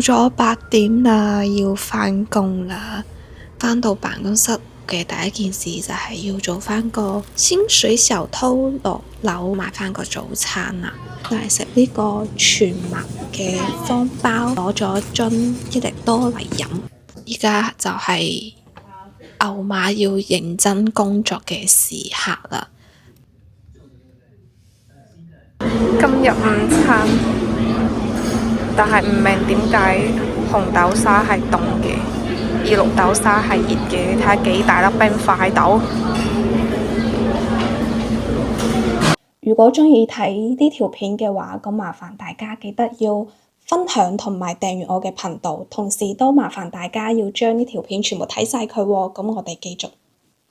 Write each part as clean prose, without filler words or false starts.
咗8點啦，要返工啦。返到辦公室嘅第一件事就係要做返個薪水小偷落樓買返個早餐啦。就係食呢個全麥嘅方包，攞咗樽益力多嚟飲。而家就係牛馬要認真工作嘅時刻啦。今日午餐，但係唔明點解紅豆沙係凍嘅，而綠豆沙係熱嘅。睇下幾大粒冰塊豆。如果鍾意睇呢條片嘅話，咁麻煩大家記得要分享同埋訂閱我嘅頻道，同時都麻煩大家要將呢條片全部睇晒佢喎。咁我哋繼續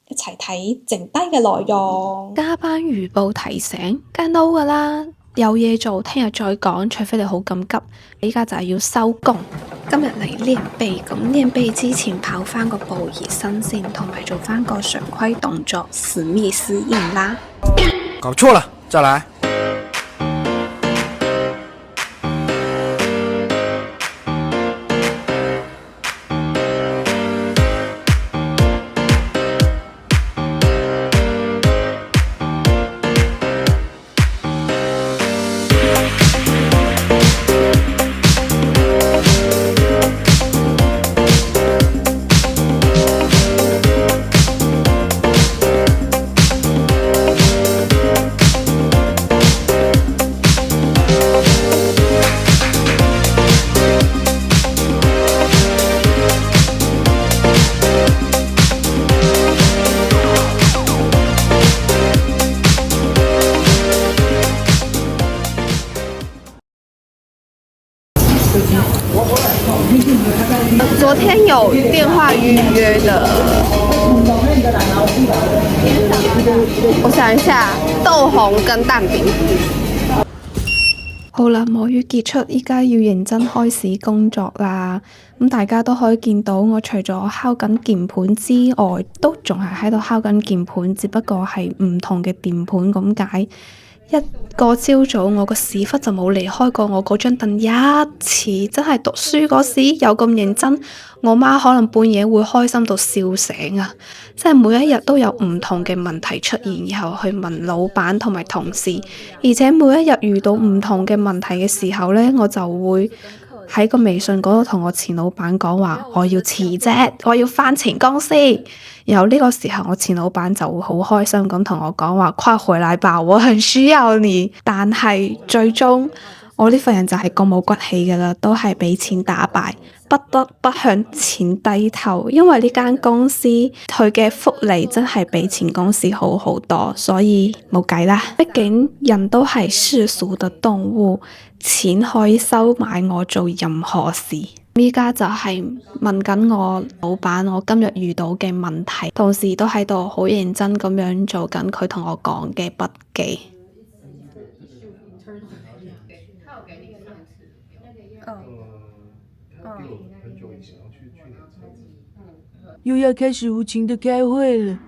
一齊睇剩低嘅內容。加班預報提醒，梗係 no 㗎啦，有嘢做，聽日再講，除非你好緊急。依家就係要收工。今日嚟練臂，咁練臂之前跑翻個步熱身先，同埋做翻個常規動作史密斯硬拉。搞錯了，再來。昨天有電話預約的，我想一下，豆紅跟蛋餅。好啦，摸魚結束，依家要認真開始工作啦。咁大家都可以見到，我除咗敲緊鍵盤之外，都仲係喺度敲緊鍵盤，只不過係唔同嘅鍵盤咁解。一個朝早，我個屎忽就冇離開過我嗰張凳一次，真係讀書嗰時有咁認真，我媽可能半夜會開心到笑醒啊！即係每一日都有唔同嘅問題出現，然後去問老闆同埋同事，而且每一日遇到唔同嘅問題嘅時候呢，我就會喺個微信嗰度同我前老闆講話，我要辭職，我要返前公司。然後呢個時候，我前老闆就會好開心咁同我講話，快回來吧，我很需要你。但係最終我呢份人就係咁冇骨氣噶啦，都係俾錢打敗，不得不向錢低頭。因為呢間公司佢嘅福利真係比前公司好好多，所以冇計啦。畢竟人都係世俗的動物，錢可以收買我做任何事。依家就係問緊我老闆我今日遇到嘅問題，同時都喺度好認真咁樣做緊佢同我講嘅筆記。又要開始無情的開會了。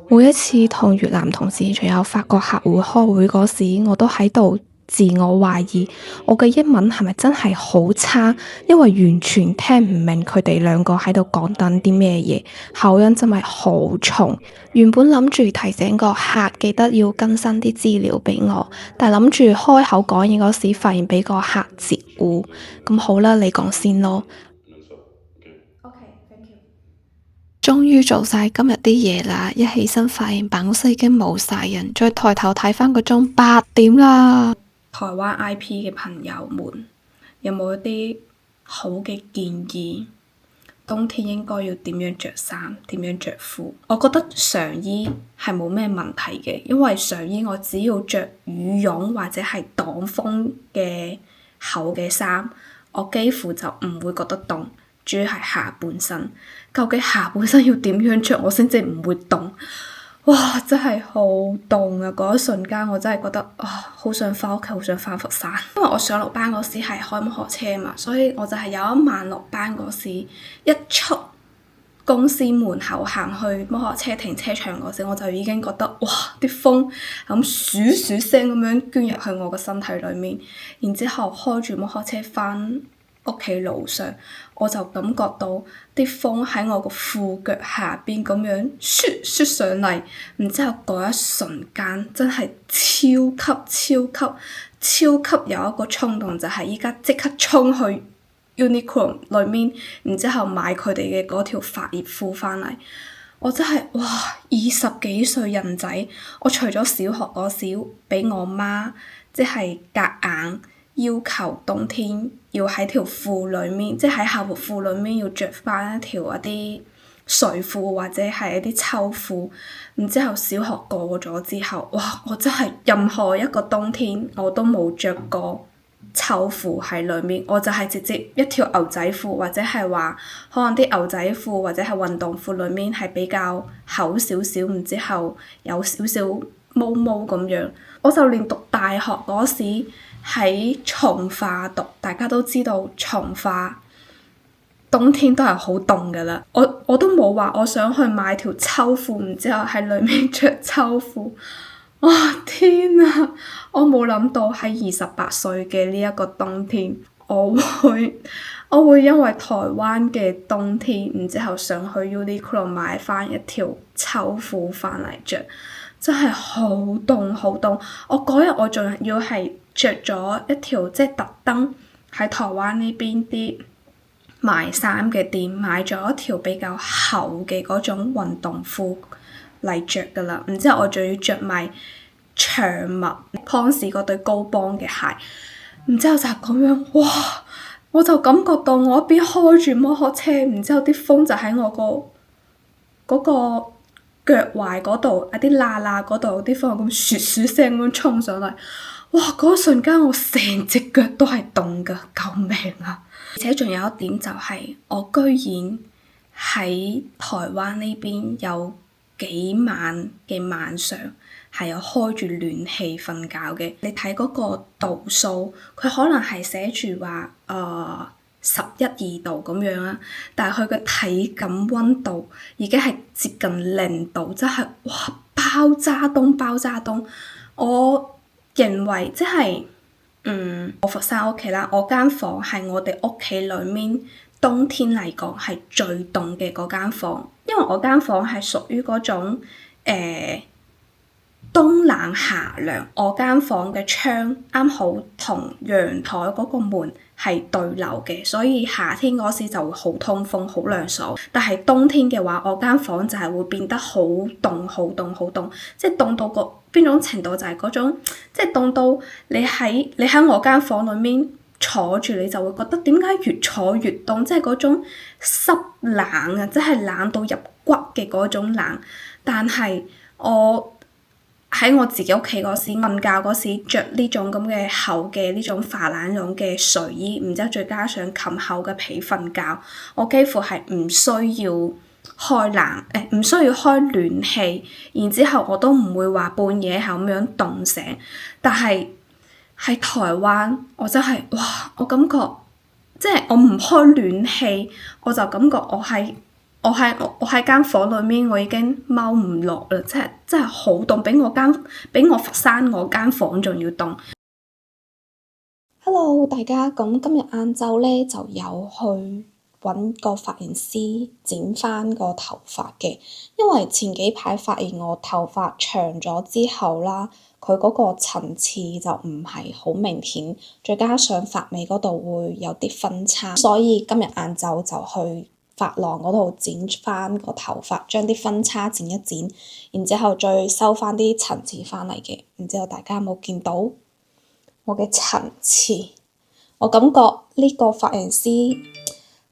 每一次同越南同事仲有法國客戶開會嗰時，我都喺度自我懷疑，我嘅英文係咪真係好差？因為完全聽唔明佢哋兩個喺度講緊啲咩嘢，口音真係好重。原本諗住提醒個客記得要更新啲資料俾我，但係諗住開口講嘢嗰時，發現俾個客截胡。咁好啦，你講先咯。終於做晒今日啲嘢啦！一起身發現辦公室已經冇晒人，再抬頭睇翻個鐘8點啦。台灣 IP 嘅朋友們，有冇一啲好嘅建議？冬天應該要點樣着衫，點樣着褲？我覺得上衣係冇咩問題嘅，因為上衣我只要着羽絨或者係擋風嘅厚嘅衫，我幾乎就唔會覺得凍。主要係下半身，究竟下半身要點樣着我先至唔會凍？哇！真係好凍啊！嗰一瞬間我真係覺得好想翻屋企，好想翻佛山。因為我上落班嗰時係開摩托車嘛，所以我就係有一晚落班嗰時，一出公司門口行去摩托車停車場嗰時，我就已經覺得哇！啲風咁鼠鼠聲咁樣捐入去我個身體裏面，然之後開住摩托車翻屋企樓上，我就感覺到啲風喺我個褲腳下邊咁樣唰上嚟，然之後嗰一瞬間真係超級有一個衝動，就係依家即刻衝去 Uniqlo 裏面，然之後買佢哋嘅嗰條發熱褲翻嚟。我真係哇，20幾歲人仔，我除咗小學嗰時俾我媽即係夾硬要求冬天要喺條褲裏面，即係喺校服褲裏面要着翻一啲睡褲或者係一啲秋褲。然之後小學過咗之後，哇！我真係任何一個冬天我都冇着過秋褲喺裏面，我就係直接一條牛仔褲，或者係話可能啲牛仔褲或者係運動褲裏面係比較厚少少，然之後有少少毛毛咁樣。我就連讀大學嗰時喺從化讀，大家都知道從化冬天都係好凍㗎啦。我都冇話我想去買條秋褲，然之後喺裏面着秋褲。哇！天啊！我冇諗到喺28歲嘅呢一個冬天，我會因為台灣嘅冬天，然之後想去 Uniqlo 買翻一條秋褲翻嚟着，真係好凍好凍。我嗰日我仲要係着咗一條即係特登喺台灣呢邊啲賣衫嘅店買咗一條比較厚嘅嗰種運動褲嚟着㗎啦，然之後我仲要着埋長襪 Pons 嗰對高幫嘅鞋，然之後就係咁樣，哇！我就感覺到我一邊開住摩托車，然之後啲風就喺我嗰個腳踝嗰度，一啲罅罅嗰度啲風咁噓聲咁衝上嚟，哇！嗰瞬間我成隻腳都係凍㗎，救命啊！而且仲有一點就係，我居然喺台灣呢邊有幾晚嘅晚上係有開住暖氣瞓覺嘅。你睇嗰個度數，佢可能係寫住話11、12度咁樣啦，但係佢嘅體感溫度已經係接近0度，真係哇爆炸凍！我認為即係我佛山屋企啦，我間房係我哋屋企裡面冬天嚟講係最凍嘅嗰間房，因為我間房係屬於嗰種冬冷夏涼，我間房嘅窗啱好同陽台嗰個門係對流嘅，所以夏天嗰時就會好通風、好涼爽。但係冬天嘅話，我間房就係會變得好凍，即係凍到個邊種程度就係嗰種，即係凍到你喺我間房裡面坐住，你就會覺得點解越坐越凍，即係嗰種濕冷啊，即係冷到入骨嘅嗰種冷。但係我喺我自己屋企嗰時瞓覺嗰時着呢種咁嘅厚嘅呢種化冷絨嘅睡衣，然之後再加上冚厚嘅被瞓覺，我幾乎係唔需要唔需要開暖氣，然之後我都唔會話半夜係咁樣凍醒。但係喺台灣，我真係哇！我感覺即係我唔開暖氣，我就感覺我喺間房裏面，我已經踎唔落啦，真係好凍，比我佛山我間房仲要凍。Hello，大家，咁今日晏晝咧就有去揾個髮型師剪翻個頭髮嘅，因為前幾排發現我頭髮長咗之後啦，佢嗰個層次就唔係好明顯，再加上髮尾嗰度會有啲分叉，所以今日晏晝就去髮廊嗰度剪翻個頭髮，將啲分叉剪一剪，然之後再收翻啲層次翻嚟嘅。然之後大家有冇見到我嘅層次？我感覺呢個髮型師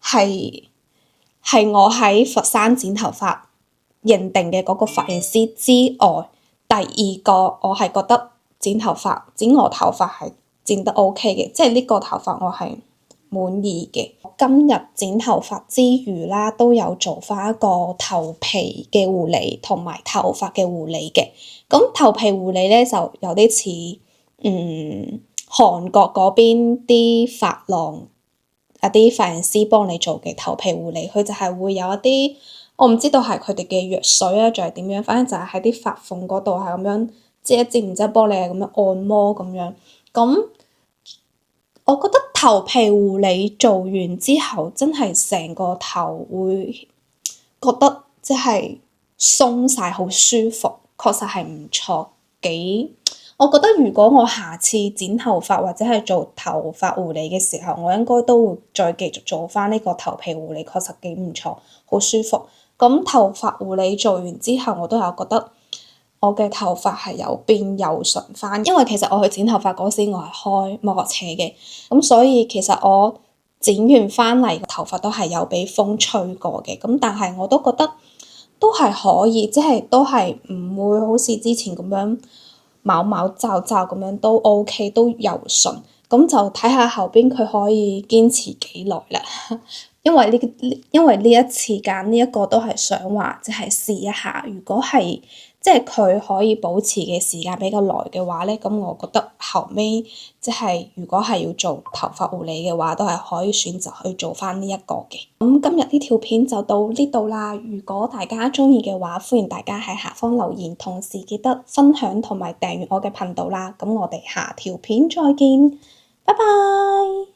係我喺佛山剪頭髮認定嘅嗰個髮型師之外，第二個我係覺得剪我頭髮係剪得 OK 嘅，即係呢個頭髮我係滿意嘅。今日剪頭髮之餘啦，都有做翻一個頭皮嘅護理同埋頭髮嘅護理嘅。咁頭皮護理咧就有啲似韓國嗰邊啲髮廊啲髮型師幫你做嘅頭皮護理，佢就係會有一啲我唔知道係佢哋嘅藥水啊，仲係點樣，反正就係喺啲髮縫嗰度係咁樣擠一擠，然之後幫你係咁樣按摩咁樣。咁我覺得頭皮護理做完之後，真係成個頭會覺得即係鬆晒，好舒服，確實係唔錯。我覺得如果我下次剪頭髮或者係做頭髮護理嘅時候，我應該都會再繼續做翻呢個頭皮護理，確實幾唔錯，好舒服。咁頭髮護理做完之後，我都有覺得我嘅頭髮係有變柔順翻，因為其實我去剪頭髮嗰時我係開摩托車嘅，咁所以其實我剪完翻嚟頭髮都係有俾風吹過嘅，咁但係我都覺得都係可以，即係都係唔會好似之前咁樣毛毛躁躁咁樣，都 OK， 都柔順。咁就睇下後邊佢可以堅持幾耐啦。因為呢一次揀呢一個都係想話即係試一下，如果係即係佢可以保持嘅時間比較耐嘅話咧，咁我覺得後尾即係如果係要做頭髮護理嘅話，都係可以選擇去做翻呢一個嘅。咁今日呢條片就到呢度啦。如果大家鍾意嘅話，歡迎大家喺下方留言，同時記得分享同埋訂閱我嘅頻道啦。咁我哋下條片再見，拜拜。